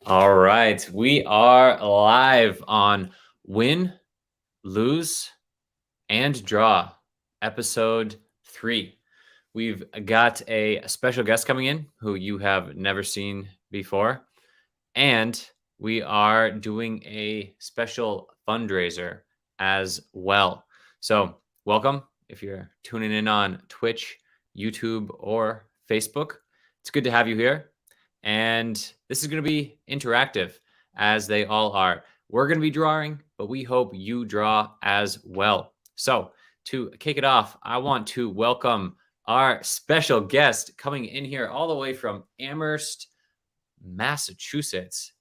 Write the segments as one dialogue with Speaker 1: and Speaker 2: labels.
Speaker 1: All right, we are live on Win, Lose, and Draw, episode 3. We've got a special guest coming in who you have never seen before, and we are doing a special fundraiser as well. So, welcome if you're tuning in on Twitch, YouTube, or Facebook. It's good to have you here. And this is going to be interactive, as they all are. We're going to be drawing, but we hope you draw as well. So, to kick it off, I want to welcome our special guest coming in here all the way from Amherst, Massachusetts,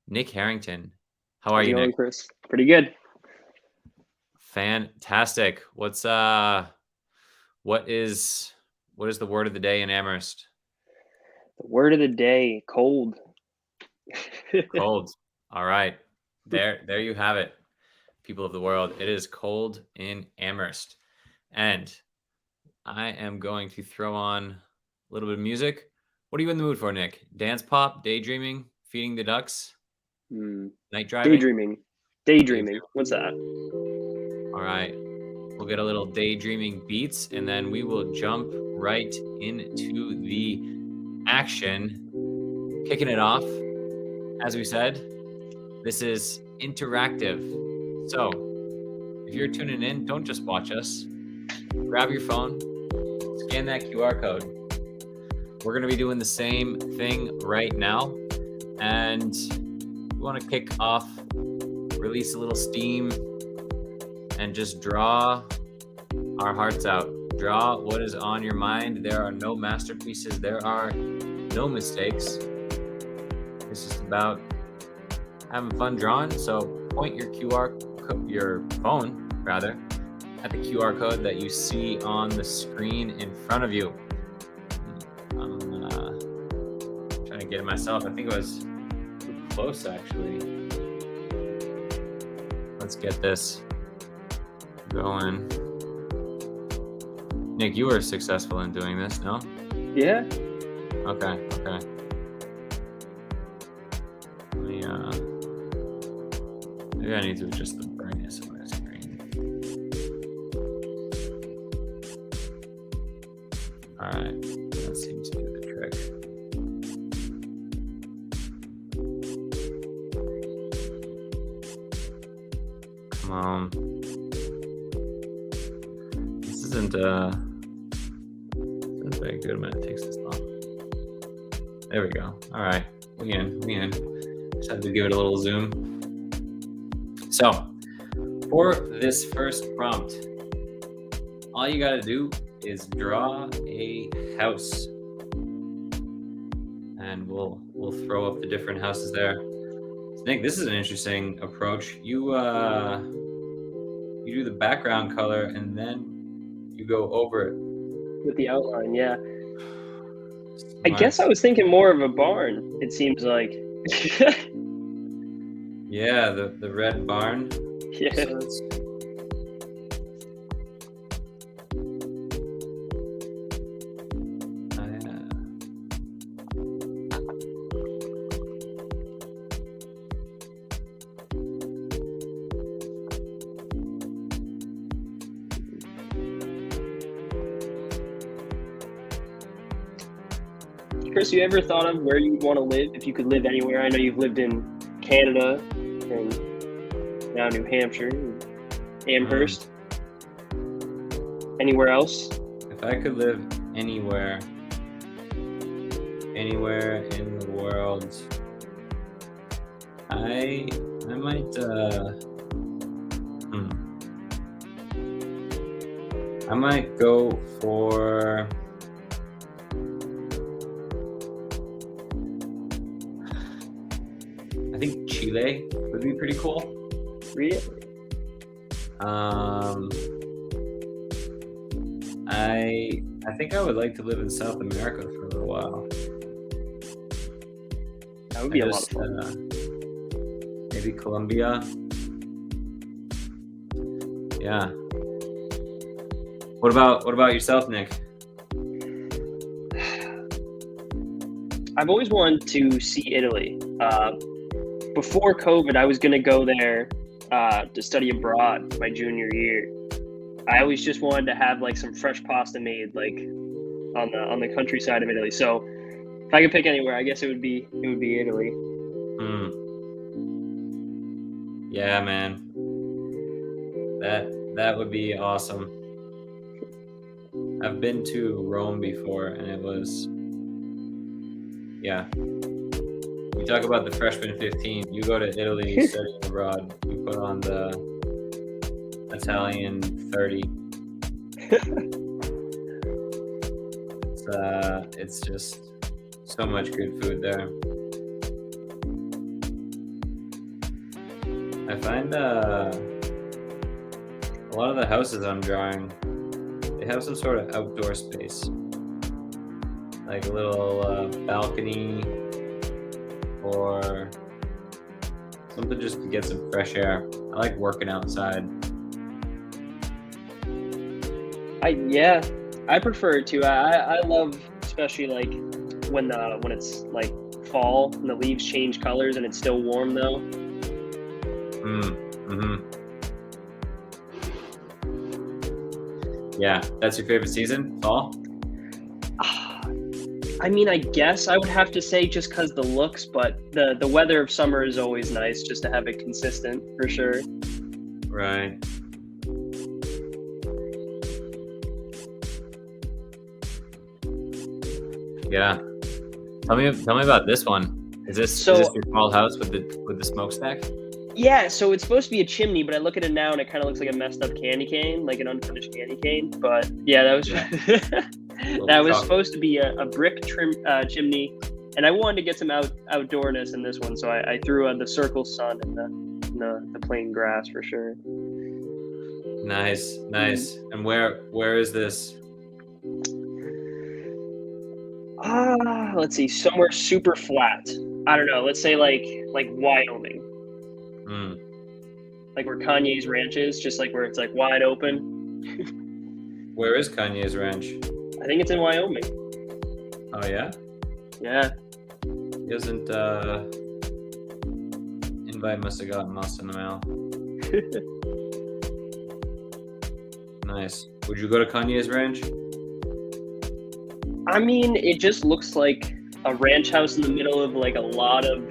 Speaker 1: Nick Harrington. How are you, Nick?
Speaker 2: Chris? Pretty good.
Speaker 1: Fantastic. What is the word of the day in Amherst?
Speaker 2: The word of the day, cold.
Speaker 1: Cold. All right. There you have it. People of the world, it is cold in Amherst. And I am going to throw on a little bit of music. What are you in the mood for, Nick? Dance pop, daydreaming, feeding the ducks, night driving?
Speaker 2: Daydreaming. What's that?
Speaker 1: All right. We'll get a little daydreaming beats, and then we will jump right into the action. Kicking it off, as we said, this is interactive. So if you're tuning in, don't just watch us. Grab your phone, scan that QR code. We're going to be doing the same thing right now. And we want to kick off, release a little steam, and just draw our hearts out. Draw what is on your mind. There are no masterpieces. There are no mistakes. It's just about having fun drawing. So point your phone at the QR code that you see on the screen in front of you. I'm trying to get it myself. I think it was too close, actually. Let's get this going. Nick, you were successful in doing this, no?
Speaker 2: Yeah.
Speaker 1: Okay. Maybe I need to adjust the brightness of my screen. All right, that seems to be the trick. Come on. This isn't very good when it takes this long. There we go. All right, we in. Just have to give it a little zoom. So, for this first prompt, all you gotta do is draw a house, and we'll throw up the different houses there. So Nick, this is an interesting approach. You do the background color, and then you go over it
Speaker 2: with the outline. Yeah. I guess I was thinking more of a barn. It seems like.
Speaker 1: Yeah, the red barn.
Speaker 2: Yeah.
Speaker 1: So
Speaker 2: Chris, you ever thought of where you'd want to live if you could live anywhere? I know you've lived in Canada and now New Hampshire, and Amherst. Anywhere else?
Speaker 1: If I could live anywhere in the world, I might I might go for I think Chile would be pretty cool.
Speaker 2: Really?
Speaker 1: I think I would like to live in South America for a little while.
Speaker 2: That would be a lot of fun.
Speaker 1: Maybe Colombia. Yeah. What about yourself, Nick?
Speaker 2: I've always wanted to see Italy. Before COVID, I was going to go there to study abroad my junior year. I always just wanted to have like some fresh pasta made like on the countryside of Italy. So if I could pick anywhere, I guess it would be Italy.
Speaker 1: Yeah, man. That would be awesome. I've been to Rome before, and it was, yeah. You talk about the freshman 15. You go to Italy studying abroad. You put on the Italian 30. It's just so much good food there. I find a lot of the houses I'm drawing, they have some sort of outdoor space, like a little balcony or something just to get some fresh air. I like working outside.
Speaker 2: I prefer it too. I love, especially like when it's like fall and the leaves change colors and it's still warm though.
Speaker 1: Yeah, that's your favorite season, fall?
Speaker 2: I mean, I guess I would have to say just because the looks, but the weather of summer is always nice just to have it consistent for sure.
Speaker 1: Right. Yeah. Tell me about this one. Is this your small house with the smokestack?
Speaker 2: Yeah, so it's supposed to be a chimney, but I look at it now and it kind of looks like a messed up candy cane, like an unfinished candy cane. But yeah, that was that was supposed to be a brick chimney, and I wanted to get some outdoorness in this one, so I threw the circle sun and the plain grass for sure.
Speaker 1: Nice. And where is this?
Speaker 2: Let's see, somewhere super flat. I don't know. Let's say like Wyoming. Like where Kanye's ranch is, just like where it's like wide open.
Speaker 1: Where is Kanye's ranch?
Speaker 2: I think it's in Wyoming.
Speaker 1: Oh yeah?
Speaker 2: Yeah.
Speaker 1: He doesn't invite must have gotten lost in the mail. Nice. Would you go to Kanye's ranch?
Speaker 2: I mean, it just looks like a ranch house in the middle of like a lot of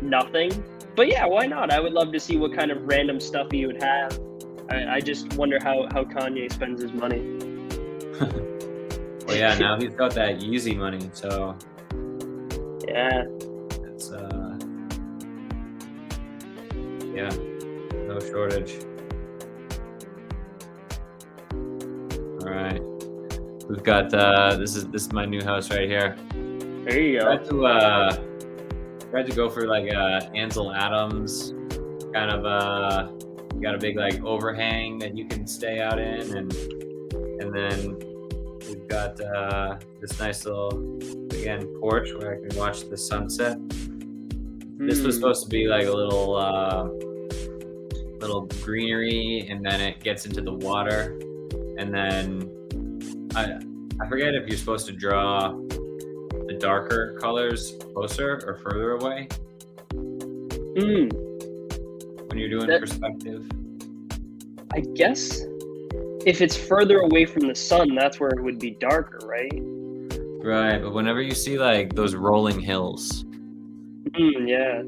Speaker 2: nothing. But yeah, why not? I would love to see what kind of random stuff he would have. I just wonder how Kanye spends his money.
Speaker 1: Well, yeah, now he's got that Yeezy money, so
Speaker 2: yeah,
Speaker 1: it's yeah, no shortage. All right, we've got this is my new house right here.
Speaker 2: There you go.
Speaker 1: Tried to go for like Ansel Adams kind of got a big like overhang that you can stay out in, and then we've got this nice little porch where I can watch the sunset. This was supposed to be like a little greenery, and then it gets into the water, and then I forget if you're supposed to draw the darker colors closer or further away when you're doing perspective.
Speaker 2: I guess if it's further away from the sun, that's where it would be darker, right?
Speaker 1: Right, but whenever you see like those rolling hills,
Speaker 2: yeah.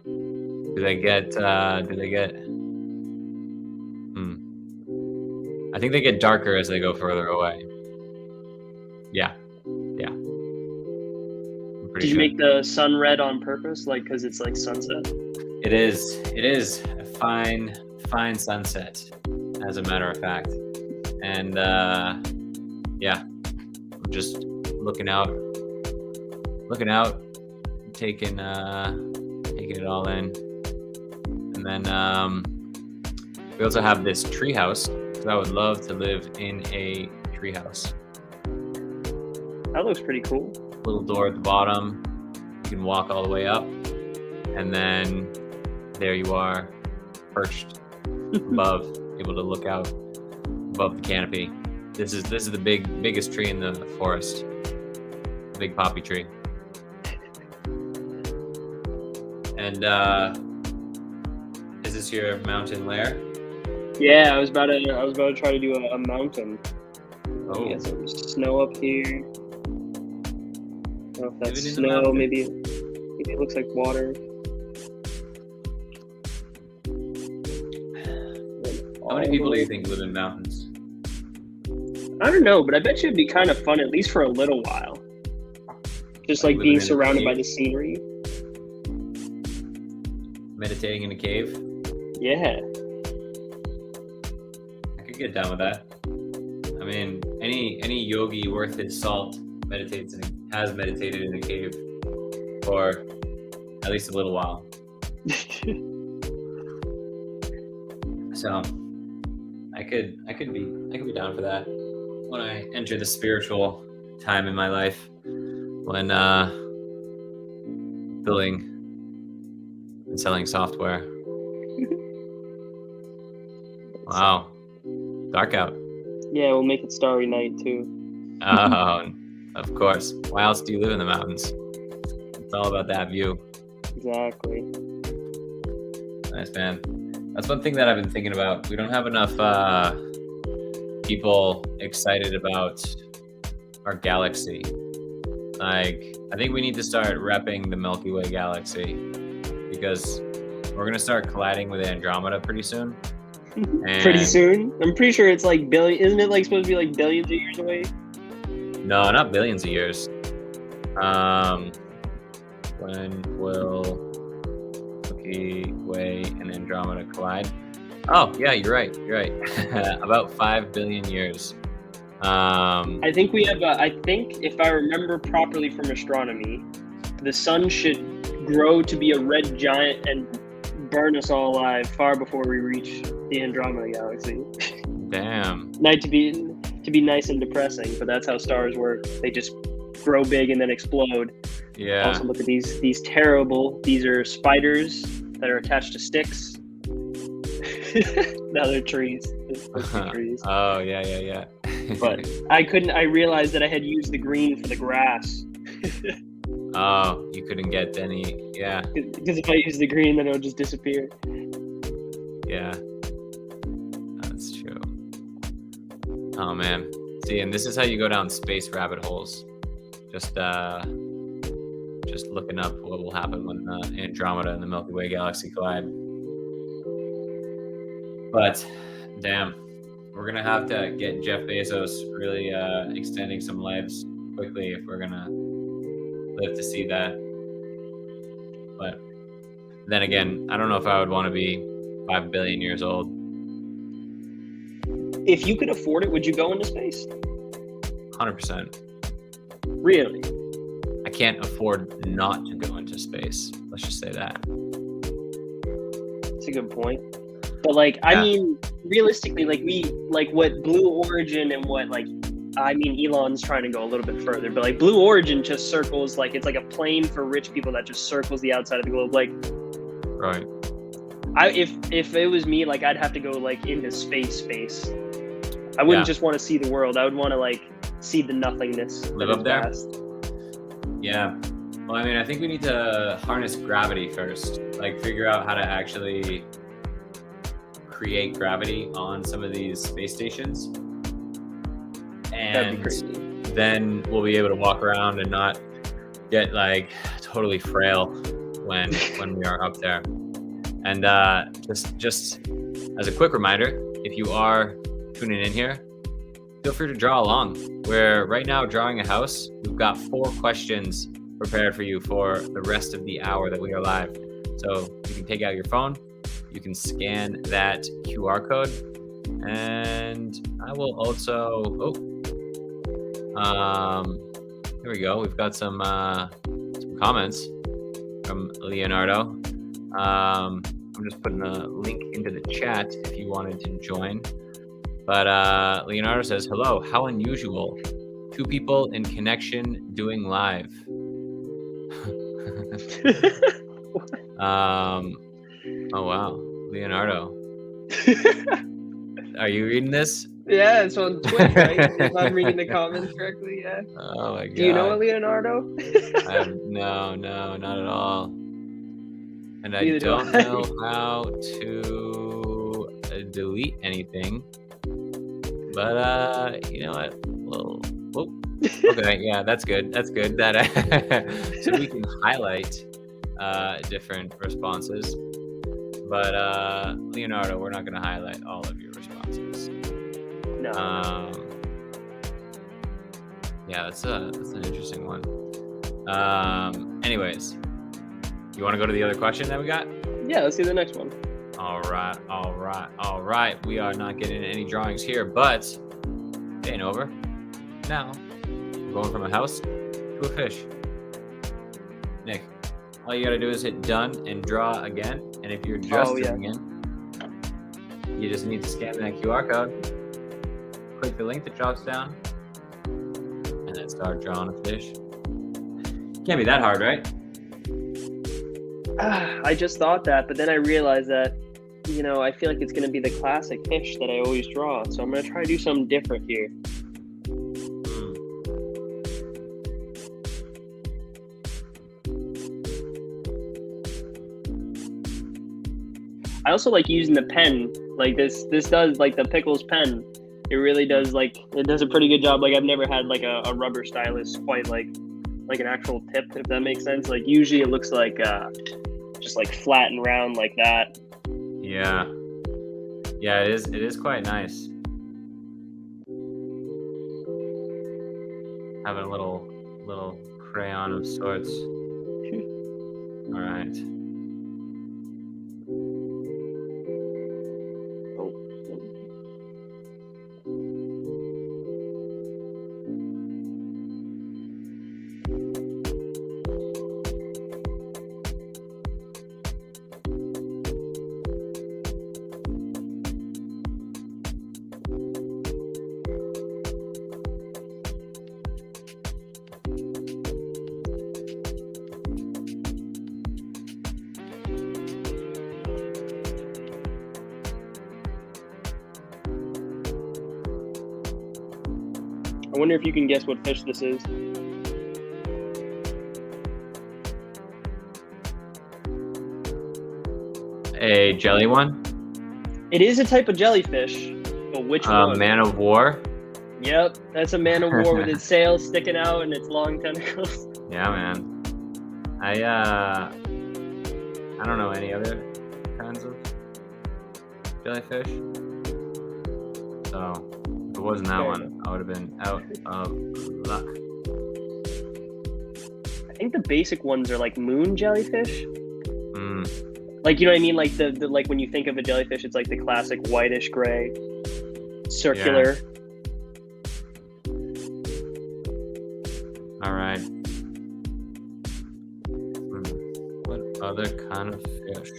Speaker 1: Do they get I think they get darker as they go further away. Yeah.
Speaker 2: Did you make the sun red on purpose, like because it's like sunset?
Speaker 1: It is a fine sunset, as a matter of fact. And yeah, I'm just looking out, taking it all in. And then we also have this treehouse, because I would love to live in a treehouse.
Speaker 2: That looks pretty cool.
Speaker 1: Little door at the bottom. You can walk all the way up, and then there you are, perched above, able to look out above the canopy. This is the biggest tree in the forest. Big poppy tree. And is this your mountain lair?
Speaker 2: Yeah, I was about to try to do a mountain.
Speaker 1: Oh,
Speaker 2: Get some snow up here. I don't know if that's
Speaker 1: Living in the
Speaker 2: snow.
Speaker 1: mountains.
Speaker 2: Maybe it looks like water.
Speaker 1: how many people do you think live in mountains?
Speaker 2: I don't know, but I bet you it'd be kind of fun, at least for a little while. Just like
Speaker 1: Living
Speaker 2: being
Speaker 1: in a
Speaker 2: surrounded by
Speaker 1: cave?
Speaker 2: the scenery.
Speaker 1: Meditating in a cave?
Speaker 2: Yeah.
Speaker 1: I could get down with that. I mean, any yogi worth his salt has meditated in a cave for at least a little while. So I could be down for that when I enter the spiritual time in my life, when building and selling software. Wow, dark out.
Speaker 2: Yeah, we'll make it Starry Night too.
Speaker 1: Oh, of course. Why else do you live in the mountains? It's all about that view.
Speaker 2: Exactly.
Speaker 1: Nice, man. That's one thing that I've been thinking about. We don't have enough people excited about our galaxy. Like, I think we need to start repping the Milky Way galaxy, because we're gonna start colliding with Andromeda pretty soon.
Speaker 2: Pretty
Speaker 1: And-
Speaker 2: soon. I'm pretty sure it's like isn't it like supposed to be like billions of years away?
Speaker 1: No, not billions of years. When will Milky Way and Andromeda collide? Oh, yeah, you're right. You're right. About 5 billion years.
Speaker 2: I think we have. I think if I remember properly from astronomy, the sun should grow to be a red giant and burn us all alive far before we reach the Andromeda galaxy.
Speaker 1: Damn.
Speaker 2: Not to be nice and depressing, but that's how stars work. They just grow big and then explode.
Speaker 1: Yeah.
Speaker 2: Also, look at these terrible. These are spiders that are attached to sticks. Now they're trees. They're supposed to be trees.
Speaker 1: Oh, yeah.
Speaker 2: But I realized that I had used the green for the grass.
Speaker 1: Oh, you couldn't get any. Yeah.
Speaker 2: Because if I use the green, then it'll just disappear.
Speaker 1: Yeah. That's true. Oh, man. See, and this is how you go down space rabbit holes. Just looking up what will happen when Andromeda and the Milky Way galaxy collide. But damn, we're gonna have to get Jeff Bezos really extending some lives quickly if we're gonna live to see that. But then again, I don't know if I would want to be 5 billion years old.
Speaker 2: If you could afford it, would you go into space?
Speaker 1: 100%.
Speaker 2: Really?
Speaker 1: I can't afford not to go into space. Let's just say that.
Speaker 2: That's a good point. But like, I
Speaker 1: Yeah.
Speaker 2: mean, realistically, like what Blue Origin and what I mean, Elon's trying to go a little bit further, but like Blue Origin just circles, like it's like a plane for rich people that just circles the outside of the globe. Like,
Speaker 1: Right.
Speaker 2: if it was me, like I'd have to go like into space. I wouldn't
Speaker 1: Yeah.
Speaker 2: just want to see the world. I would want to like see the nothingness.
Speaker 1: Live
Speaker 2: that
Speaker 1: up
Speaker 2: is
Speaker 1: there?
Speaker 2: vast.
Speaker 1: Yeah. Well, I mean, I think we need to harness gravity first. Like, figure out how to actually create gravity on some of these space stations.
Speaker 2: That'd be
Speaker 1: And
Speaker 2: crazy.
Speaker 1: then we'll be able to walk around and not get like totally frail when we are up there. And just as a quick reminder, if you are tuning in here, feel free to draw along. We're right now drawing a house. We've got 4 questions prepared for you for the rest of the hour that we are live. So you can take out your phone, you can scan that QR code, and I will also, here we go. We've got some comments from Leonardo. I'm just putting a link into the chat if you wanted to join. But Leonardo says, hello, how unusual. 2 people in connection doing live. Oh, wow. Leonardo. Are you reading this?
Speaker 2: Yeah, it's on Twitch, right? If I'm reading the comments correctly, yeah.
Speaker 1: Oh my god.
Speaker 2: Do you know a Leonardo?
Speaker 1: No, not at all. And I
Speaker 2: Neither do
Speaker 1: don't
Speaker 2: I.
Speaker 1: know how to delete anything. But you know what? Well, whoop. Okay, yeah, that's good. That's good. That so we can highlight different responses. But Leonardo, we're not going to highlight all of your responses.
Speaker 2: No.
Speaker 1: Yeah, that's an interesting one. Anyways, you want to go to the other question that we got?
Speaker 2: Yeah, let's do the next one.
Speaker 1: All right. We are not getting any drawings here, but it ain't over. Now, we're going from a house to a fish. Nick, all you gotta do is hit done and draw again. And if you're just doing it, you just need to scan that QR code, click the link that drops down, and then start drawing a fish. Can't be that hard, right?
Speaker 2: I just thought that, but then I realized that, you know, I feel like it's going to be the classic fish that I always draw. So I'm going to try to do something different here. I also like using the pen. Like this does, like the Pickles pen. It really does, like, it does a pretty good job. Like I've never had like a rubber stylus quite like an actual tip, if that makes sense. Like usually it looks like just like flat and round like that.
Speaker 1: Yeah, it is quite nice having a little crayon of sorts. All right.
Speaker 2: I wonder if you can guess what fish this is.
Speaker 1: A jelly one?
Speaker 2: It is a type of jellyfish, but which one?
Speaker 1: Man of war?
Speaker 2: Yep, that's a man of war with its sails sticking out and its long tentacles.
Speaker 1: Yeah, man. I don't know any other kinds of jellyfish. So if it wasn't that one, I would have been out of luck.
Speaker 2: I think the basic ones are like moon jellyfish. Like, you know what I mean? Like the like when you think of a jellyfish, it's like the classic whitish gray, circular.
Speaker 1: Yeah. All right. What other kind of fish?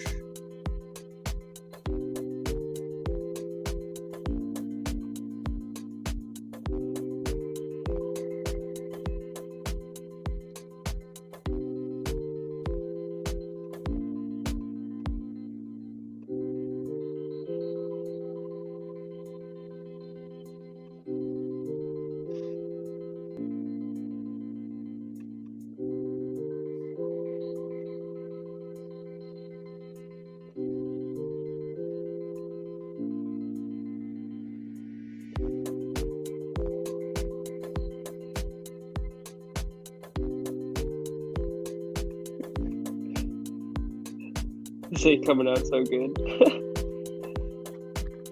Speaker 2: This ain't coming out so good.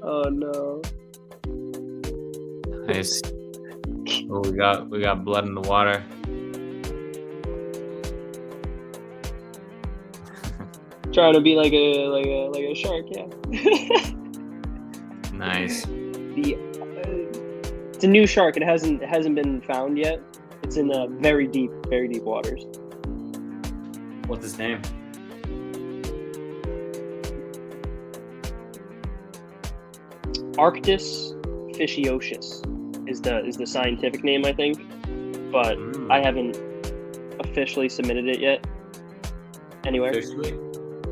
Speaker 2: Oh no.
Speaker 1: Nice. Oh, we got blood in the water.
Speaker 2: Trying to be like a shark, yeah.
Speaker 1: Nice.
Speaker 2: It's a new shark. It hasn't been found yet. It's in very deep waters.
Speaker 1: What's his name?
Speaker 2: Arctis fishiosius is the scientific name, I think, but I haven't officially submitted it yet anywhere.
Speaker 1: Officially?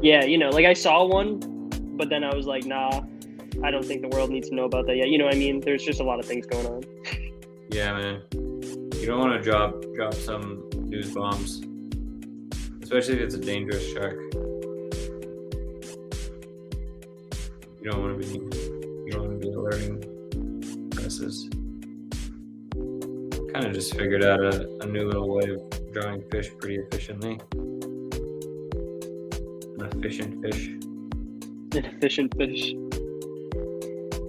Speaker 2: Yeah, you know, like I saw one, but then I was like, nah, I don't think the world needs to know about that yet. You know what I mean? There's just a lot of things going on.
Speaker 1: Yeah, man. You don't want to drop some news bombs, especially if it's a dangerous shark. You don't want to be alerting presses. Kind of just figured out a new little way of drawing fish pretty efficiently. An efficient fish.
Speaker 2: An efficient fish.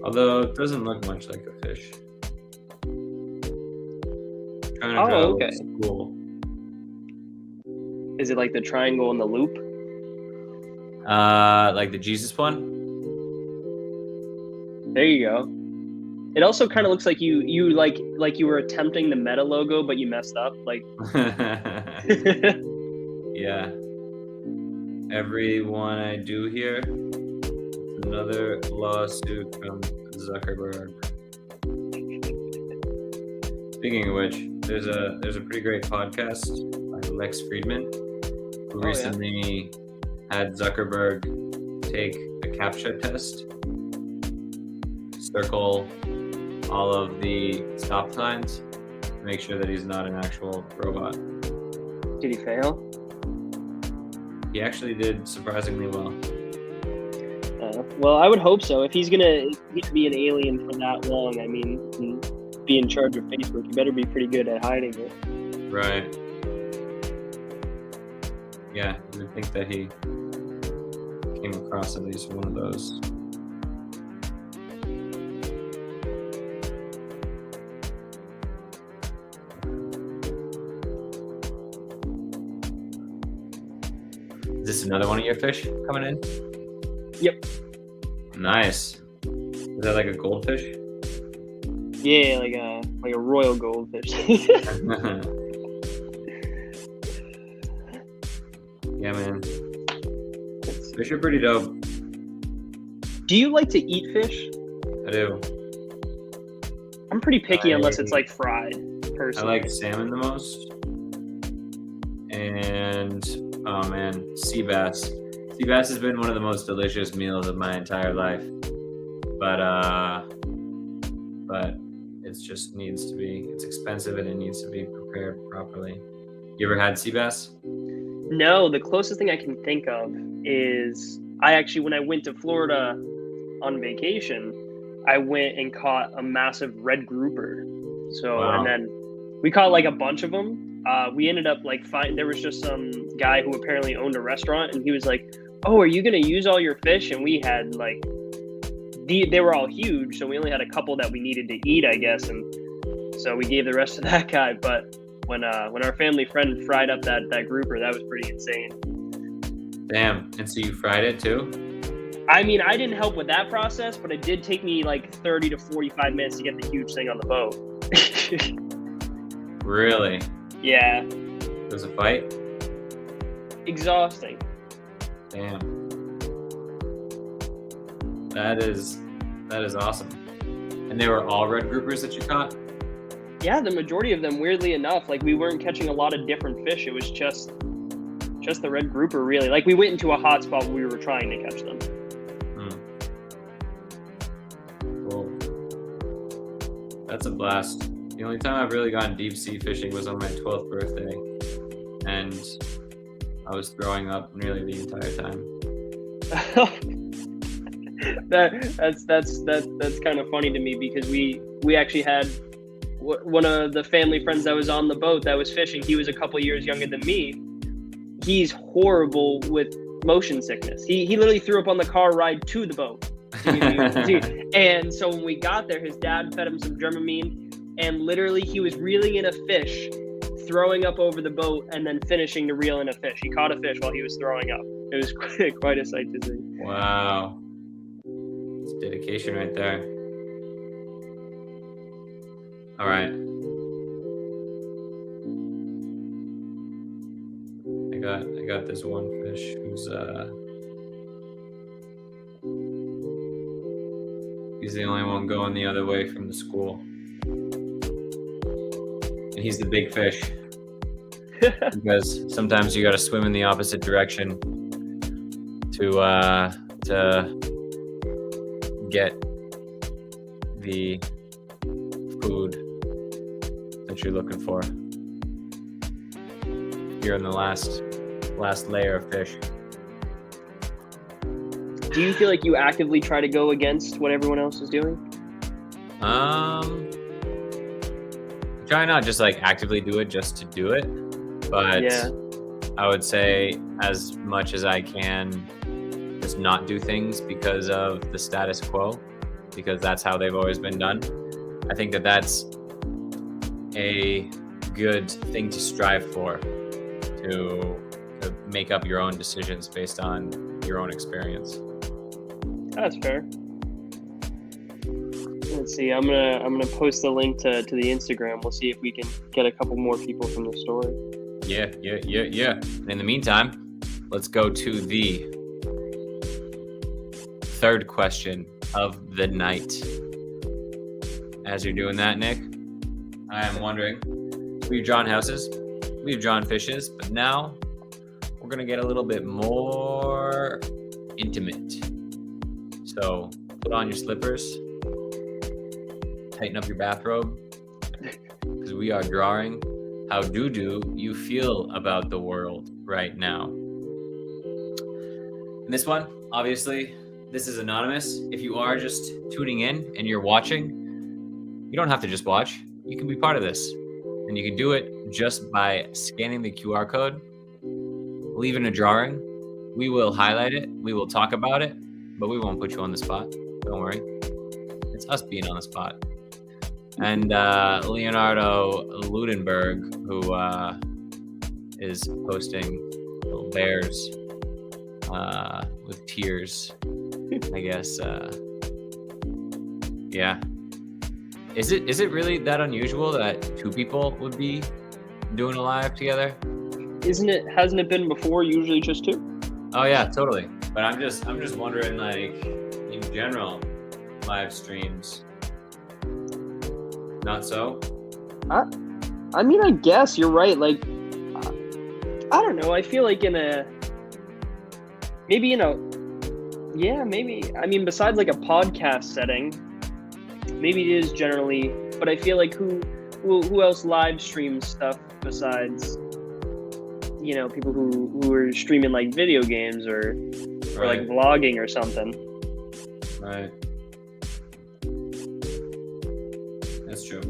Speaker 1: Although it doesn't look much like a fish. Trying to
Speaker 2: Oh,
Speaker 1: draw
Speaker 2: okay.
Speaker 1: a school.
Speaker 2: Is it like the triangle and the loop?
Speaker 1: Like the Jesus one?
Speaker 2: There you go. It also kind of looks like you like you were attempting the Meta logo, but you messed up. Like,
Speaker 1: Yeah. Everyone I do here, another lawsuit from Zuckerberg. Speaking of which, there's a pretty great podcast by Lex Friedman, who recently had Zuckerberg take a CAPTCHA test, circle all of the stop signs to make sure that he's not an actual robot.
Speaker 2: did he fail?
Speaker 1: He actually did surprisingly well.
Speaker 2: Well, I would hope so. If he's gonna be an alien for that long, I mean, and be in charge of Facebook, you better be pretty good at hiding it.
Speaker 1: Right. Yeah, you would think that he came across at least one of those. Is this another one of your fish coming in?
Speaker 2: Yep.
Speaker 1: Nice. Is that like a goldfish?
Speaker 2: Yeah, like a royal goldfish.
Speaker 1: Yeah, man. Fish are pretty dope.
Speaker 2: Do you like to eat fish?
Speaker 1: I do.
Speaker 2: I'm pretty picky unless it's like fried,
Speaker 1: I
Speaker 2: personally.
Speaker 1: like salmon the most. And, oh man, sea bass. Sea bass has been one of the most delicious meals of my entire life. But it just needs to be, it's expensive and it needs to be prepared properly. You ever had sea bass?
Speaker 2: No, the closest thing I can think of is when I went to Florida on vacation, I went and caught a massive red grouper. So,
Speaker 1: Wow.
Speaker 2: And then we caught like a bunch of them. We ended up there was just some guy who apparently owned a restaurant, and he was like, "Oh, are you going to use all your fish?" And we had like, they were all huge, so we only had a couple that we needed to eat, I guess. And so we gave the rest to that guy. But when our family friend fried up that grouper, that was pretty insane.
Speaker 1: Damn. And so you fried it too?
Speaker 2: I mean, I didn't help with that process, but it did take me like 30 to 45 minutes to get the huge thing on the boat.
Speaker 1: Really?
Speaker 2: Yeah.
Speaker 1: It was a fight?
Speaker 2: Exhausting.
Speaker 1: Damn. That is awesome. And they were all red groupers that you caught?
Speaker 2: Yeah, the majority of them, weirdly enough, like we weren't catching a lot of different fish. It was just the red grouper, really. Like we went into a hot spot where we were trying to catch them.
Speaker 1: Cool. That's a blast. The only time I've really gone deep sea fishing was on my 12th birthday, and I was throwing up nearly the entire time.
Speaker 2: That's kind of funny to me because we actually had one of the family friends that was on the boat that was fishing. He was a couple years younger than me. He's horrible with motion sickness. He literally threw up on the car ride to the boat. And so when we got there, his dad fed him some Dramamine, and literally he was reeling in a fish, throwing up over the boat, and then finishing to reel in a fish. He caught a fish while he was throwing up. It was quite a sight to see.
Speaker 1: Wow. It's dedication right there. All right. I got this one fish who's he's the only one going the other way from the school. And he's the big fish. Because sometimes you got to swim in the opposite direction to get the food that you're looking for. You're in the last layer of fish.
Speaker 2: Do you feel like you actively try to go against what everyone else is doing?
Speaker 1: Try not just like actively do it just to do it, but
Speaker 2: Yeah.
Speaker 1: I would say as much as I can just not do things because of the status quo, because that's how they've always been done. I think that that's a good thing to strive for, to make up your own decisions based on your own experience.
Speaker 2: That's fair. Let's see. I'm gonna post the link to the Instagram. We'll see if we can get a couple more people from the story.
Speaker 1: Yeah. In the meantime, let's go to the third question of the night. As you're doing that, Nick, I am wondering, we've drawn houses, we've drawn fishes, but now we're gonna get a little bit more intimate. So put on your slippers, tighten up your bathrobe, because we are drawing how do you feel about the world right now. And this one, obviously, this is anonymous. If you are just tuning in and you're watching, you don't have to just watch. You can be part of this. And you can do it just by scanning the QR code, leaving a drawing. We will highlight it. We will talk about it, but we won't put you on the spot. Don't worry. It's us being on the spot. And Leonardo Ludenberg, who is posting little bears with tears, I guess. Yeah. Is it really that unusual that two people would be doing a live together?
Speaker 2: Hasn't it been before? Usually just two.
Speaker 1: Oh yeah, totally. But I'm just wondering, like, in general, live streams. Not so?
Speaker 2: I mean, I guess you're right. Like, I don't know. I feel like maybe. I mean, besides like a podcast setting, maybe it is generally. But I feel like who else live streams stuff besides, people who are streaming like video games or like vlogging or something.
Speaker 1: Right. That's true.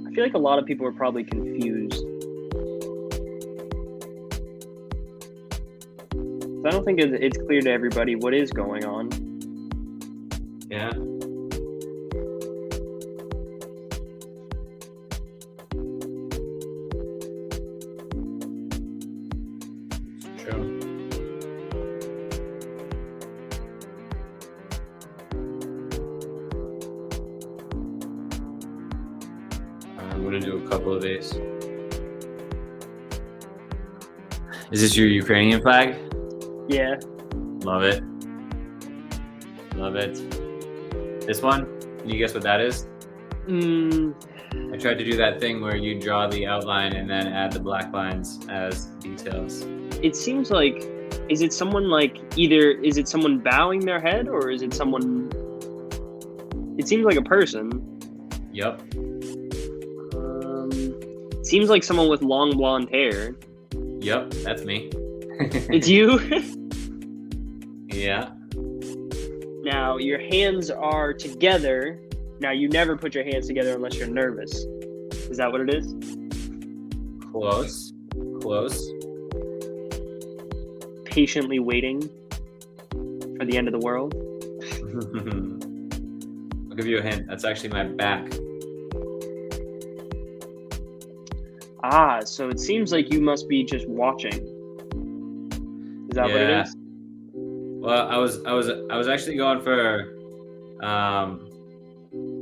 Speaker 2: I feel like a lot of people are probably confused. I don't think it's clear to everybody what is going on.
Speaker 1: Yeah. It's true. I'm gonna do a couple of these. Is this your Ukrainian flag?
Speaker 2: Yeah.
Speaker 1: Love it. Love it. This one, can you guess what that is? I tried to do that thing where you draw the outline and then add the black lines as details.
Speaker 2: It seems like, is it someone bowing their head or is it someone, it seems like a person.
Speaker 1: Yep.
Speaker 2: It seems like someone with long blonde hair.
Speaker 1: Yep, that's me.
Speaker 2: It's you?
Speaker 1: Yeah.
Speaker 2: Now, your hands are together. Now, you never put your hands together unless you're nervous. Is that what it is?
Speaker 1: Close.
Speaker 2: Patiently waiting. for the end of the world.
Speaker 1: I'll give you a hint. That's actually my back.
Speaker 2: So it seems like you must be just watching. Is that what it is?
Speaker 1: Well, I was actually going for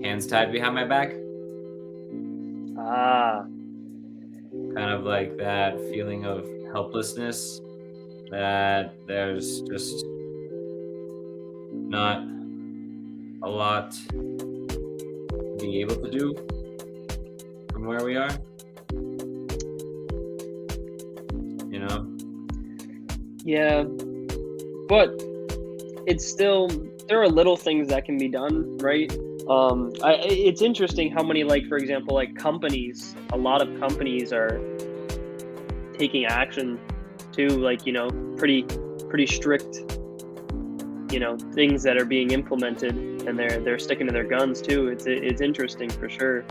Speaker 1: hands tied behind my back. Kind of like that feeling of helplessness that there's just not a lot to be able to do from where we are. You know?
Speaker 2: Yeah, but it's still, there are little things that can be done, right? It's interesting how many, like, for example, like companies, a lot of companies are taking action to, like, you know, pretty strict, you know, things that are being implemented, and they're sticking to their guns too. It's interesting for sure.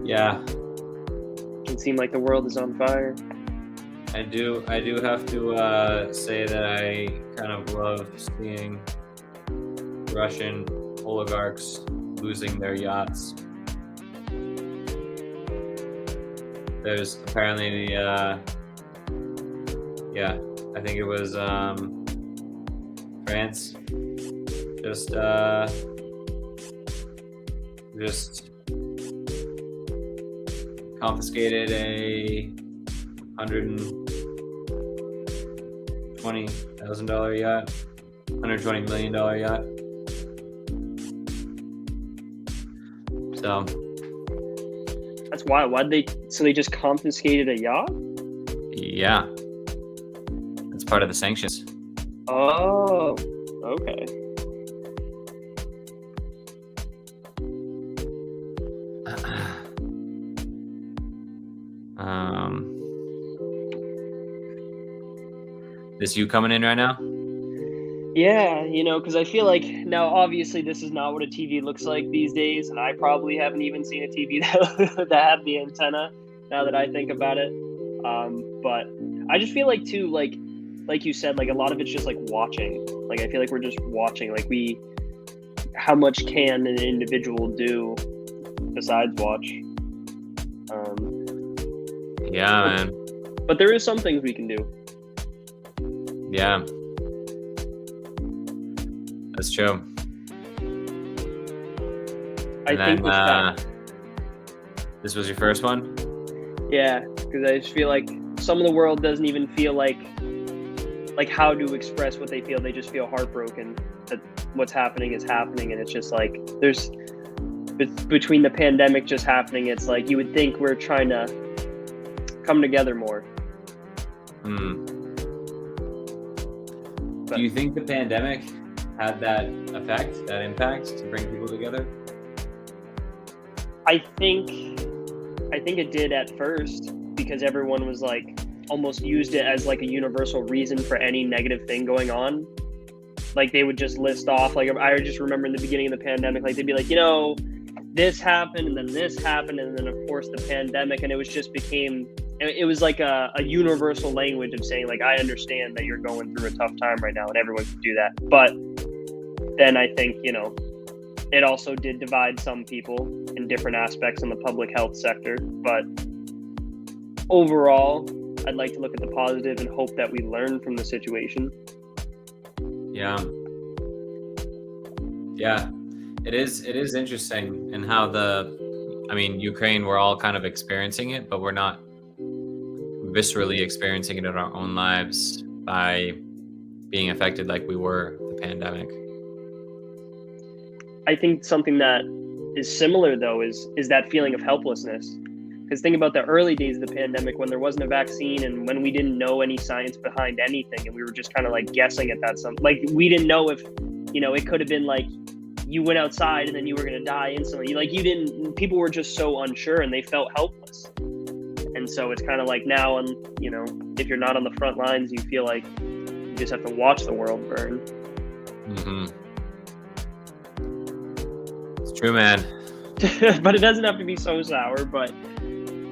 Speaker 1: Yeah.
Speaker 2: It can seem like the world is on fire.
Speaker 1: I do have to say that I kind of love seeing Russian oligarchs losing their yachts. There's apparently I think it was France just confiscated a $120,000 yacht, $120 million yacht. So
Speaker 2: that's wild. So they just confiscated a yacht?
Speaker 1: Yeah. It's part of the sanctions.
Speaker 2: Oh, okay.
Speaker 1: This you coming in right now?
Speaker 2: Yeah, you know, because I feel like now, obviously, this is not what a TV looks like these days, and I probably haven't even seen a TV that had the antenna. Now that I think about it, but I just feel like too, like you said, like a lot of it's just like watching. Like I feel like we're just watching. Like how much can an individual do besides watch?
Speaker 1: Yeah, man.
Speaker 2: But there is some things we can do.
Speaker 1: Yeah. That's true.
Speaker 2: I think
Speaker 1: this was your first one?
Speaker 2: Yeah, because I just feel like some of the world doesn't even feel like how to express what they feel. They just feel heartbroken that what's happening is happening, and it's just like there's between the pandemic just happening, it's like you would think we're trying to come together more.
Speaker 1: Do you think the pandemic had that effect, that impact to bring people together?
Speaker 2: I think it did at first, because everyone was like almost used it as like a universal reason for any negative thing going on. Like they would just list off, like I just remember in the beginning of the pandemic, like they'd be like, you know, this happened and then this happened and then of course the pandemic, and it was like a universal language of saying like, I understand that you're going through a tough time right now, and everyone can do that. But then I think, you know, it also did divide some people in different aspects in the public health sector. But overall, I'd like to look at the positive and hope that we learn from the situation.
Speaker 1: Yeah. It is interesting in how Ukraine, we're all kind of experiencing it, but we're not viscerally experiencing it in our own lives by being affected like we were the pandemic.
Speaker 2: I think something that is similar though is that feeling of helplessness. Because think about the early days of the pandemic when there wasn't a vaccine and when we didn't know any science behind anything, and we were just kind of like guessing at that. Like we didn't know if, you know, it could have been like you went outside and then you were going to die instantly. Like people were just so unsure and they felt helpless. And so it's kind of like now, and you know, if you're not on the front lines, you feel like you just have to watch the world burn.
Speaker 1: It's true, man.
Speaker 2: But it doesn't have to be so sour. But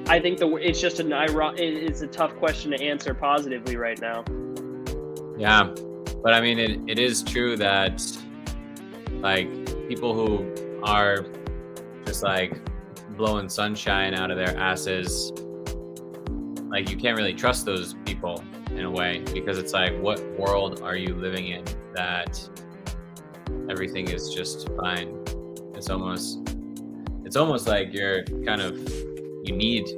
Speaker 2: I think it's just it's a tough question to answer positively right now.
Speaker 1: Yeah, But I mean, it is true that like people who are just like blowing sunshine out of their asses, like you can't really trust those people in a way, because it's like, what world are you living in that everything is just fine? It's almost like you're kind of, you need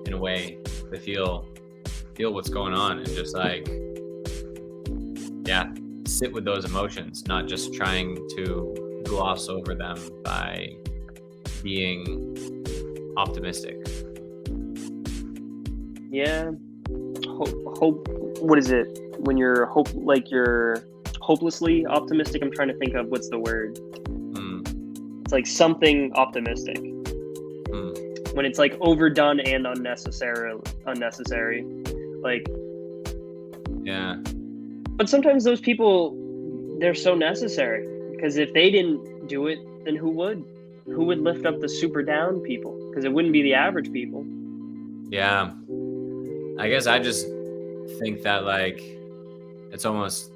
Speaker 1: in a way to feel what's going on, and just like, yeah, sit with those emotions, not just trying to gloss over them by being optimistic.
Speaker 2: Yeah. Hope. What is it when you're you're hopelessly optimistic? I'm trying to think of what's the word. It's like something optimistic. When it's like overdone and unnecessary. Like,
Speaker 1: yeah.
Speaker 2: But sometimes those people, they're so necessary, because if they didn't do it, then who would? Who would lift up the super down people? Because it wouldn't be the average people.
Speaker 1: Yeah. I guess I just think that like it's almost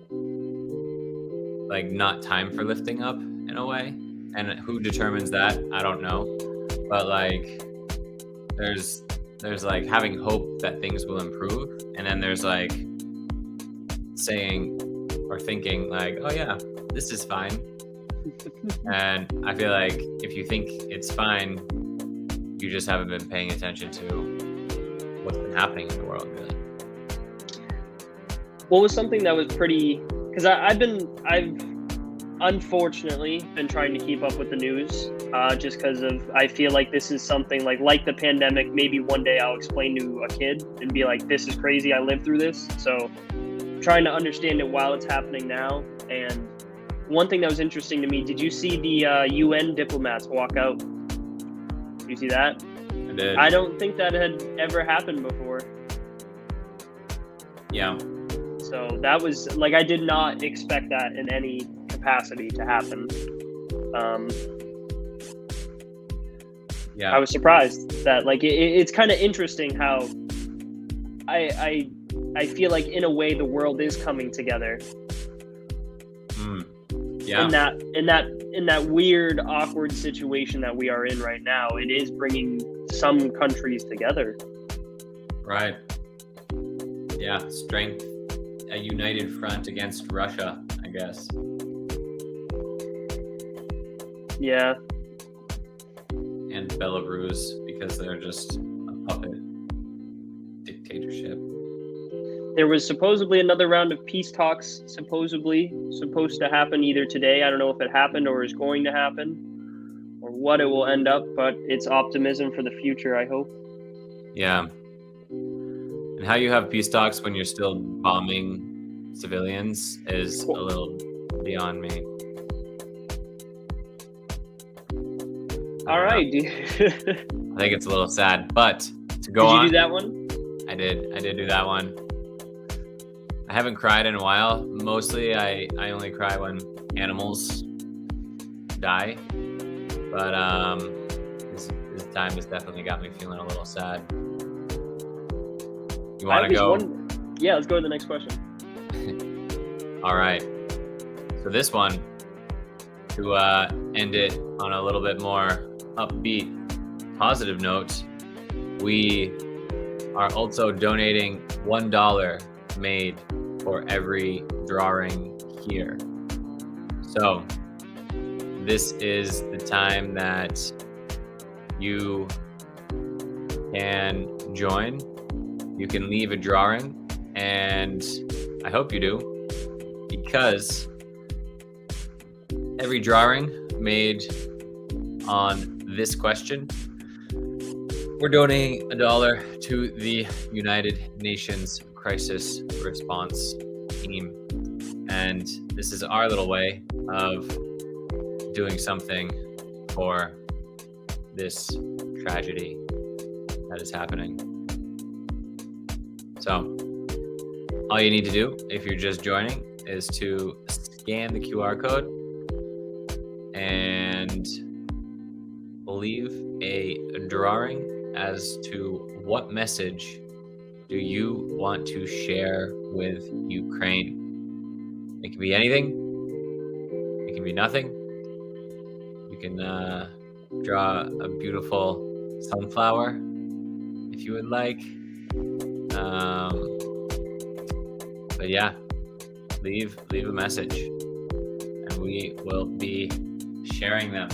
Speaker 1: like not time for lifting up in a way. And who determines that? I don't know. But like there's like having hope that things will improve, and then there's like saying or thinking like, oh yeah, this is fine. And I feel like if you think it's fine, you just haven't been paying attention to what's been happening in the world, really.
Speaker 2: What was something that was pretty, because I've unfortunately been trying to keep up with the news, just because of, I feel like this is something like the pandemic. Maybe one day I'll explain to a kid and be like, this is crazy, I lived through this. So trying to understand it while it's happening now. And one thing that was interesting to me, did you see the UN diplomats walk out? Did you see that?
Speaker 1: I did.
Speaker 2: I don't think that had ever happened before.
Speaker 1: Yeah.
Speaker 2: So that was like, I did not expect that in any capacity to happen.
Speaker 1: Yeah.
Speaker 2: I was surprised that like it's kind of interesting how I feel like in a way the world is coming together.
Speaker 1: Yeah.
Speaker 2: In that weird, awkward situation that we are in right now, it is bringing some countries together.
Speaker 1: Right. Yeah. Strength, a united front against Russia, I guess.
Speaker 2: Yeah.
Speaker 1: And Belarus, because they're just a puppet dictatorship.
Speaker 2: There was supposedly another round of peace talks supposed to happen either today. I don't know if it happened or is going to happen or what it will end up, but it's optimism for the future, I hope.
Speaker 1: Yeah. And how you have peace talks when you're still bombing civilians is a little beyond me.
Speaker 2: All right.
Speaker 1: I think it's a little sad, but to go on.
Speaker 2: Did you do that one?
Speaker 1: I did do that one. I haven't cried in a while. Mostly I only cry when animals die. But this time has definitely got me feeling a little sad. You want to go?
Speaker 2: Yeah, let's go to the next question.
Speaker 1: All right. So this one, to end it on a little bit more upbeat, positive note, we are also donating $1 made for every drawing here. So this is the time that you can join. You can leave a drawing, and I hope you do, because every drawing made on this question, we're donating $1 to the United Nations Crisis Response Team. And this is our little way of doing something for this tragedy that is happening. So all you need to do, if you're just joining, is to scan the QR code and leave a drawing as to what message do you want to share with Ukraine. It can be anything. It can be nothing. You can draw a beautiful sunflower if you would like. But yeah, leave a message, and we will be sharing them.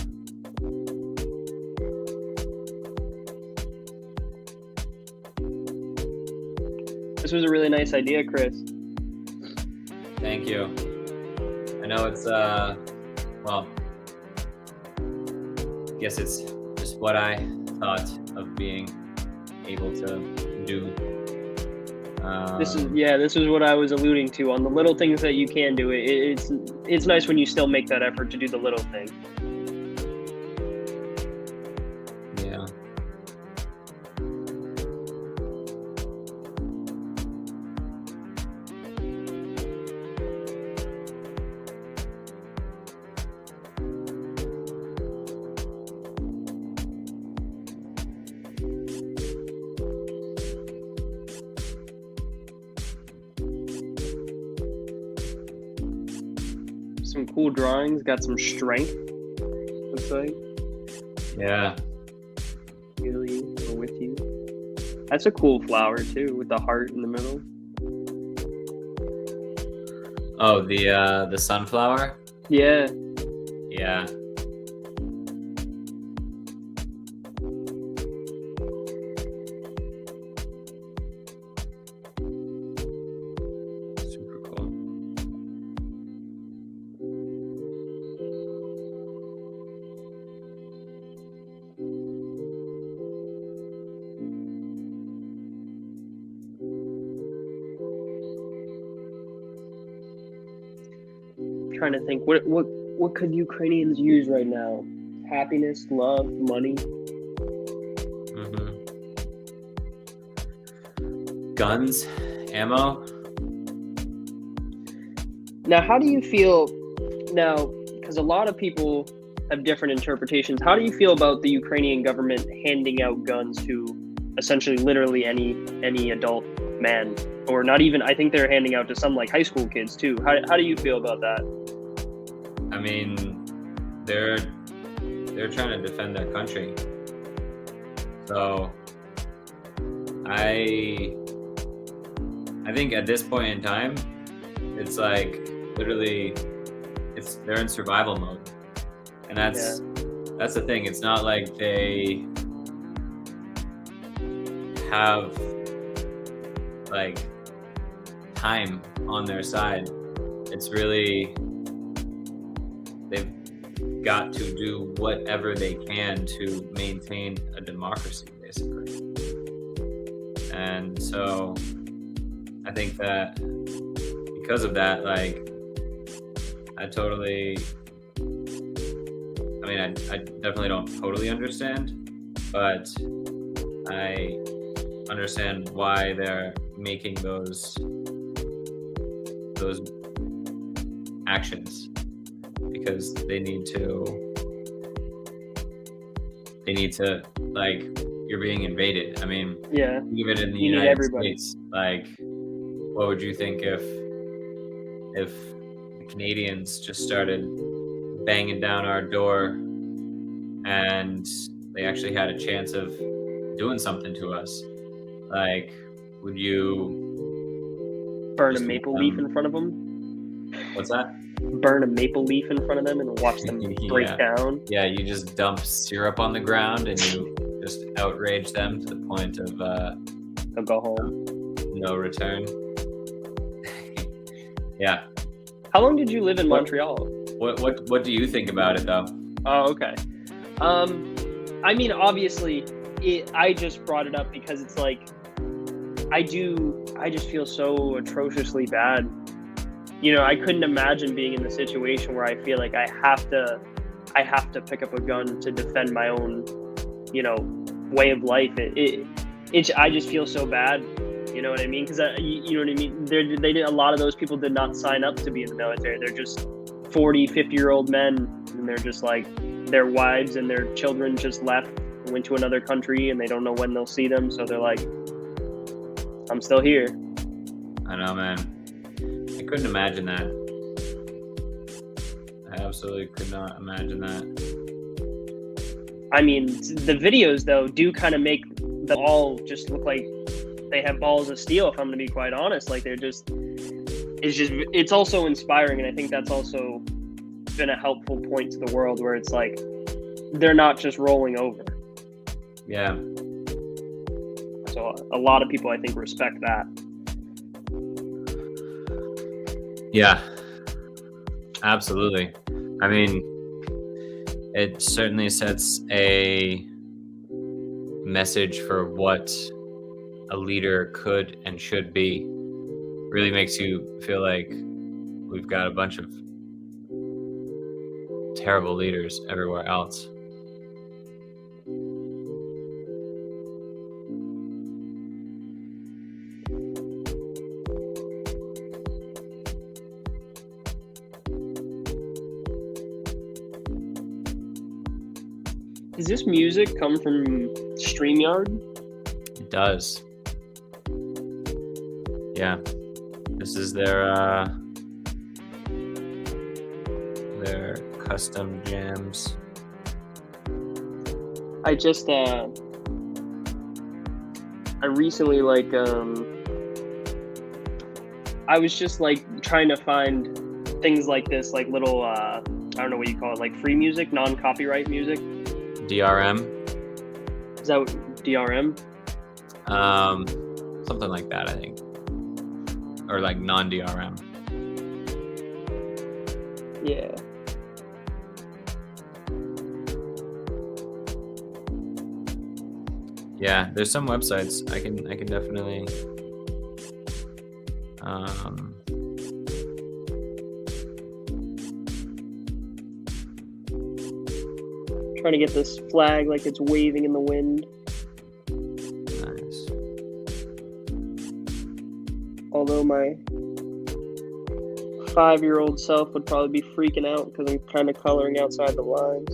Speaker 2: This was a really nice idea, Chris.
Speaker 1: Thank you. I know it's well, I guess it's just what I thought of being able to do.
Speaker 2: This is what I was alluding to on the little things that you can do. It's nice when you still make that effort to do the little thing.
Speaker 1: Yeah.
Speaker 2: Some cool drawings, got some strength, looks like.
Speaker 1: Yeah.
Speaker 2: Really, or with you. That's a cool flower too, with the heart in the middle.
Speaker 1: Oh, the sunflower?
Speaker 2: Yeah.
Speaker 1: Yeah. Super cool.
Speaker 2: Trying to think, what could Ukrainians use right now? Happiness, love, money.
Speaker 1: Guns, ammo.
Speaker 2: Now, how do you feel now? Because a lot of people have different interpretations. How do you feel about the Ukrainian government handing out guns to essentially literally any adult man, or not even? I think they're handing out to some like high school kids too. How do you feel about that?
Speaker 1: I mean, they're trying to defend their country. So I think at this point in time, it's like literally they're in survival mode. And that's the thing. It's not like they have like time on their side. It's really they've got to do whatever they can to maintain a democracy, basically. And so I think that because of that, like I definitely don't totally understand, but I understand why they're making those actions, because they need to like, you're being invaded. I mean,
Speaker 2: Yeah.
Speaker 1: even in the
Speaker 2: You need
Speaker 1: United
Speaker 2: everybody.
Speaker 1: States, like, what would you think if the Canadians just started banging down our door and they actually had a chance of doing something to us? Like, would you
Speaker 2: Burn a
Speaker 1: Just
Speaker 2: maple
Speaker 1: let
Speaker 2: leaf
Speaker 1: them-
Speaker 2: in front of them.
Speaker 1: what's that?
Speaker 2: Burn a maple leaf in front of them and watch them break
Speaker 1: Yeah.
Speaker 2: down.
Speaker 1: Yeah, you just dump syrup on the ground and you just outrage them to the point of
Speaker 2: They'll go home.
Speaker 1: no return. Yeah.
Speaker 2: How long did you live in
Speaker 1: What-
Speaker 2: Montreal?
Speaker 1: What do you think about it though?
Speaker 2: Oh, okay. I mean, obviously, I just brought it up because it's like, I just feel so atrociously bad. You know, I couldn't imagine being in the situation where I feel like I have to pick up a gun to defend my own, you know, way of life. I just feel so bad. You know what I mean? Because you know what I mean. A lot of those people did not sign up to be in the military. They're just 40, 50-year-old men, and they're just like, their wives and their children just left, went to another country, and they don't know when they'll see them. So they're like, I'm still here.
Speaker 1: I know, man. I couldn't imagine that. absolutely could not imagine that.
Speaker 2: I mean, the videos though do kind of make them all just look like they have balls of steel. If I'm going to be quite honest, like it's also inspiring, and I think that's also been a helpful point to the world where it's like they're not just rolling over.
Speaker 1: Yeah.
Speaker 2: So a lot of people, I think, respect that.
Speaker 1: Yeah, absolutely. I mean, it certainly sets a message for what a leader could and should be. Really makes you feel like we've got a bunch of terrible leaders everywhere else.
Speaker 2: Does this music come from StreamYard?
Speaker 1: It does. Yeah. This is their custom jams.
Speaker 2: I just I recently I was just like trying to find things like this, like little I don't know what you call it, like free music, non-copyright music.
Speaker 1: DRM.
Speaker 2: Is that DRM?
Speaker 1: Something like that, I think. Or like non-DRM.
Speaker 2: Yeah.
Speaker 1: Yeah, there's some websites I can definitely
Speaker 2: trying to get this flag like it's waving in the wind.
Speaker 1: Nice.
Speaker 2: Although my 5-year-old self would probably be freaking out because I'm kind of coloring outside the lines.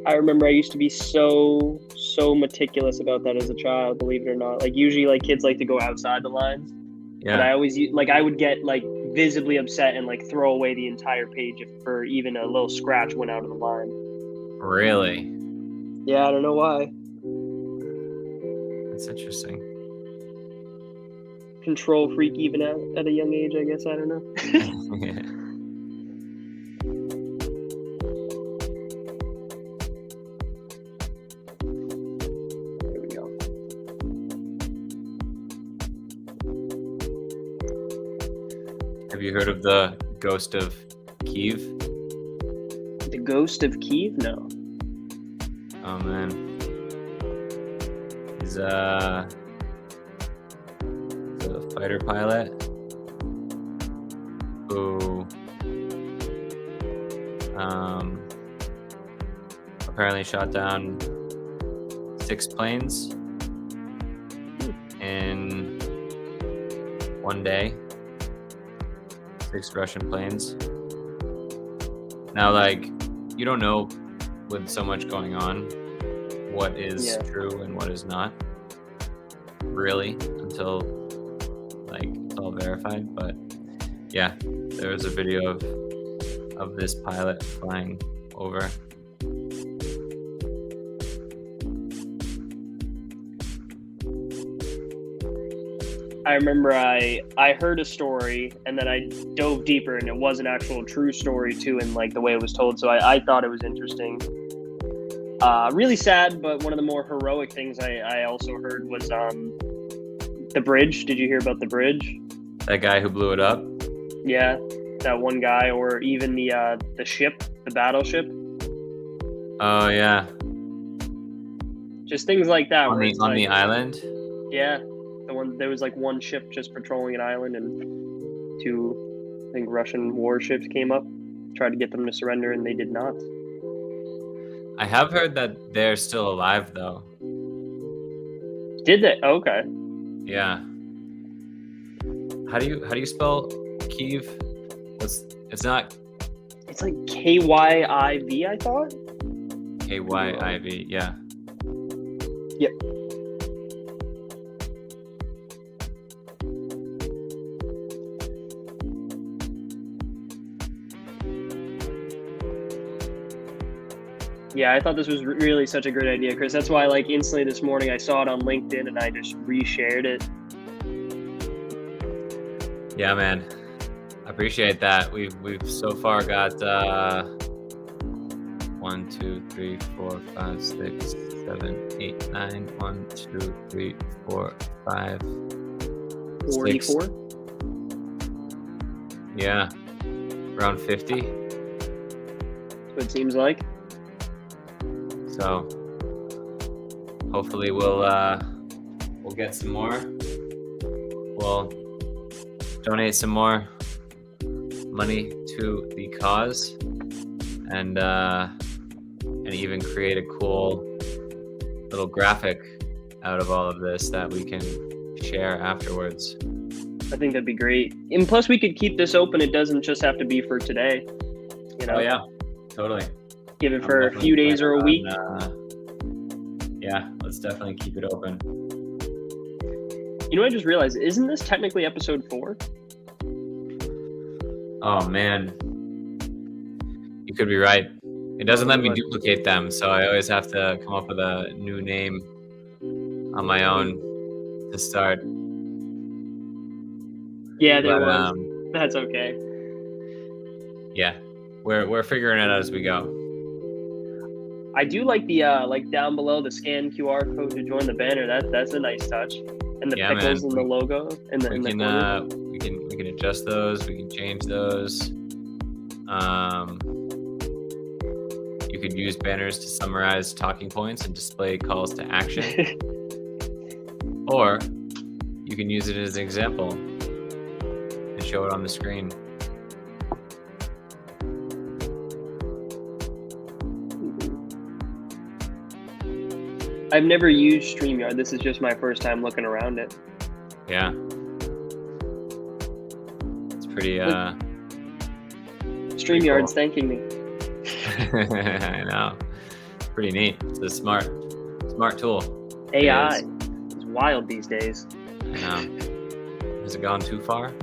Speaker 2: I remember I used to be so meticulous about that as a child, believe it or not. Like usually like kids like to go outside the lines.
Speaker 1: Yeah.
Speaker 2: But I always like I would get like visibly upset and like throw away the entire page if for even a little scratch went out of the line.
Speaker 1: Really?
Speaker 2: Yeah, I don't know why.
Speaker 1: That's interesting.
Speaker 2: Control freak even at a young age, I guess. I don't know.
Speaker 1: Yeah.
Speaker 2: There we go.
Speaker 1: Have you heard of the Ghost of Kiev?
Speaker 2: The Ghost of Kiev? No.
Speaker 1: Oh man. He's a fighter pilot who apparently shot down 6 planes in one day. 6 Russian planes. Now, like, you don't know with so much going on what is true and what is not, really, until like it's all verified. But yeah, there was a video of this pilot flying over.
Speaker 2: I remember I heard a story and then I dove deeper and it was an actual true story too, and like the way it was told. So I thought it was interesting. Really sad, but one of the more heroic things I also heard was the bridge. Did you hear about the bridge?
Speaker 1: That guy who blew it up?
Speaker 2: Yeah, that one guy, or even the ship, the battleship.
Speaker 1: Oh yeah.
Speaker 2: Just things like that.
Speaker 1: On the island?
Speaker 2: Yeah. There was like one ship just patrolling an island, and 2, I think, Russian warships came up, tried to get them to surrender, and they did not.
Speaker 1: I have heard that they're still alive though.
Speaker 2: Did they? Oh, okay.
Speaker 1: Yeah. How do you spell Kiev? It's not.
Speaker 2: It's like K-Y-I-V, I thought.
Speaker 1: K-Y-I-V. Yeah.
Speaker 2: Yep. Yeah, I thought this was really such a great idea, Chris. That's why, like, instantly this morning I saw it on LinkedIn and I just reshared it.
Speaker 1: Yeah, man. I appreciate that. We've so far got 1, 2, 3, 4, 5, 6, 7, 8, 9. 1, 2, 3, 4, 5.
Speaker 2: 44?
Speaker 1: 6. Yeah. Around 50.
Speaker 2: What it seems like.
Speaker 1: So hopefully we'll get some more. We'll donate some more money to the cause, and even create a cool little graphic out of all of this that we can share afterwards.
Speaker 2: I think that'd be great. And plus, we could keep this open. It doesn't just have to be for today. You know?
Speaker 1: Oh yeah, totally.
Speaker 2: Give it for a few days or a week.
Speaker 1: Yeah, let's definitely keep it open.
Speaker 2: You know, I just realized, isn't this technically episode 4?
Speaker 1: Oh man, you could be right. It doesn't let me duplicate them, so I always have to come up with a new name on my own to start.
Speaker 2: Yeah, there was. That's okay.
Speaker 1: Yeah, we're figuring it out as we go.
Speaker 2: I do like the like down below the scan QR code to join the banner. That's a nice touch. And the pickles and the logo and the
Speaker 1: we can adjust those. We can change those. You could use banners to summarize talking points and display calls to action, or you can use it as an example and show it on the screen.
Speaker 2: I've never used StreamYard. This is just my first time looking around it.
Speaker 1: Yeah. It's pretty
Speaker 2: StreamYard's thanking me.
Speaker 1: I know. Pretty neat. It's a smart tool.
Speaker 2: AI is wild these days.
Speaker 1: I know. Has it gone too far?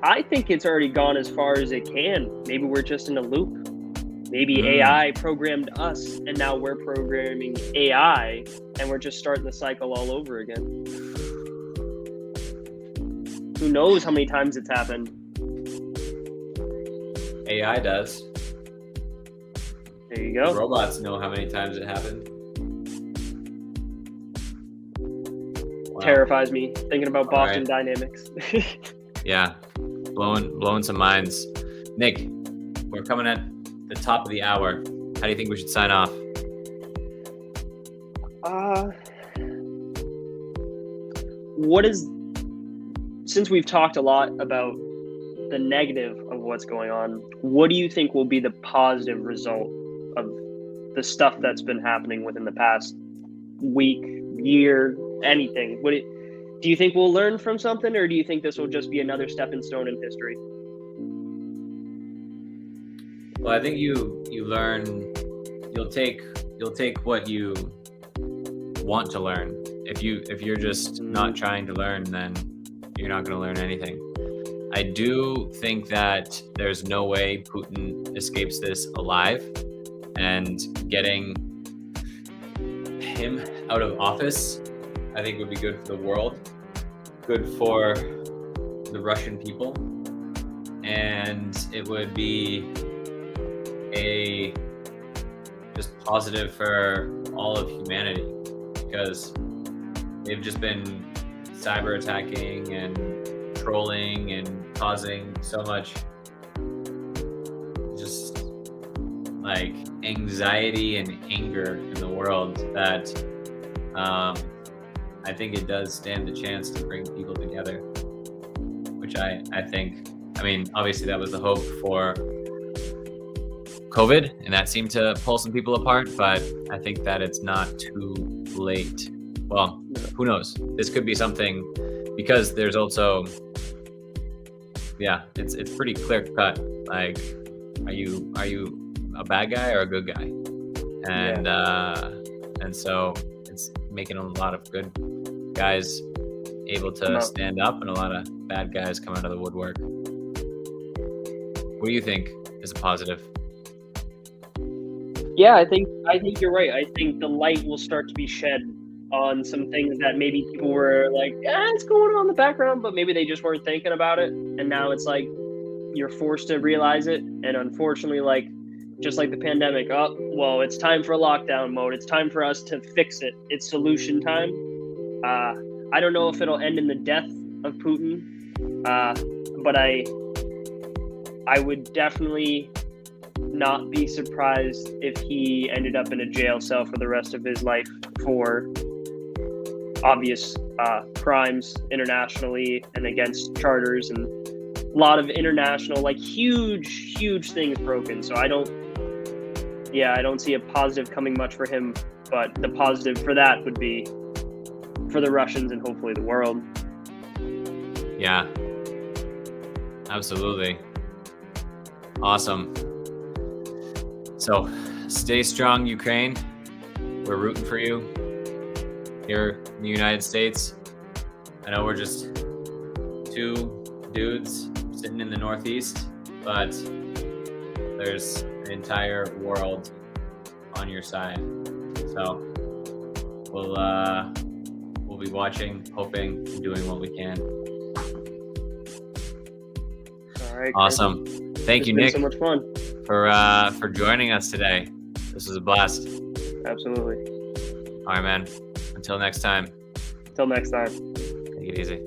Speaker 2: I think it's already gone as far as it can. Maybe we're just in a loop. Maybe AI programmed us, and now we're programming AI, and we're just starting the cycle all over again. Who knows how many times it's happened?
Speaker 1: AI does.
Speaker 2: There you go.
Speaker 1: Robots know how many times it happened. Wow.
Speaker 2: Terrifies me thinking about Boston Dynamics.
Speaker 1: Yeah, blowing some minds. Nick, we're coming at the top of the hour. How do you think we should sign off?
Speaker 2: Since we've talked a lot about the negative of what's going on, what do you think will be the positive result of the stuff that's been happening within the past week, year, anything? Do you think we'll learn from something, or do you think this will just be another stepping stone in history?
Speaker 1: Well, I think you learn. You'll take what you want to learn. If you're just not trying to learn, then you're not going to learn anything. I do think that there's no way Putin escapes this alive, and getting him out of office, I think, would be good for the world, good for the Russian people, and it would be just positive for all of humanity, because they've just been cyber attacking and trolling and causing so much just like anxiety and anger in the world that I think it does stand the chance to bring people together, which I think, I mean, obviously that was the hope for COVID, and that seemed to pull some people apart, but I think that it's not too late. Well, who knows? This could be something, because there's also, it's pretty clear cut. Like, are you a bad guy or a good guy? And so it's making a lot of good guys able to stand up, and a lot of bad guys come out of the woodwork. What do you think is a positive?
Speaker 2: Yeah, I think you're right. I think the light will start to be shed on some things that maybe people were like, it's going on in the background, but maybe they just weren't thinking about it. And now it's like you're forced to realize it. And unfortunately, like just like the pandemic, well, it's time for lockdown mode. It's time for us to fix it. It's solution time. I don't know if it'll end in the death of Putin, but I would definitely not be surprised if he ended up in a jail cell for the rest of his life for obvious crimes internationally and against charters, and a lot of international, like huge things broken. So I don't see a positive coming much for him, but the positive for that would be for the Russians and hopefully the world.
Speaker 1: Yeah, absolutely. Awesome. So stay strong, Ukraine. We're rooting for you here in the United States. I know we're just two dudes sitting in the Northeast, but there's an entire world on your side. So we'll be watching, hoping, and doing what we can.
Speaker 2: All right.
Speaker 1: Awesome. Thank you, Nick.
Speaker 2: So much fun
Speaker 1: for joining us today. This was a blast.
Speaker 2: Absolutely.
Speaker 1: All right, man. Until next time.
Speaker 2: Take it easy.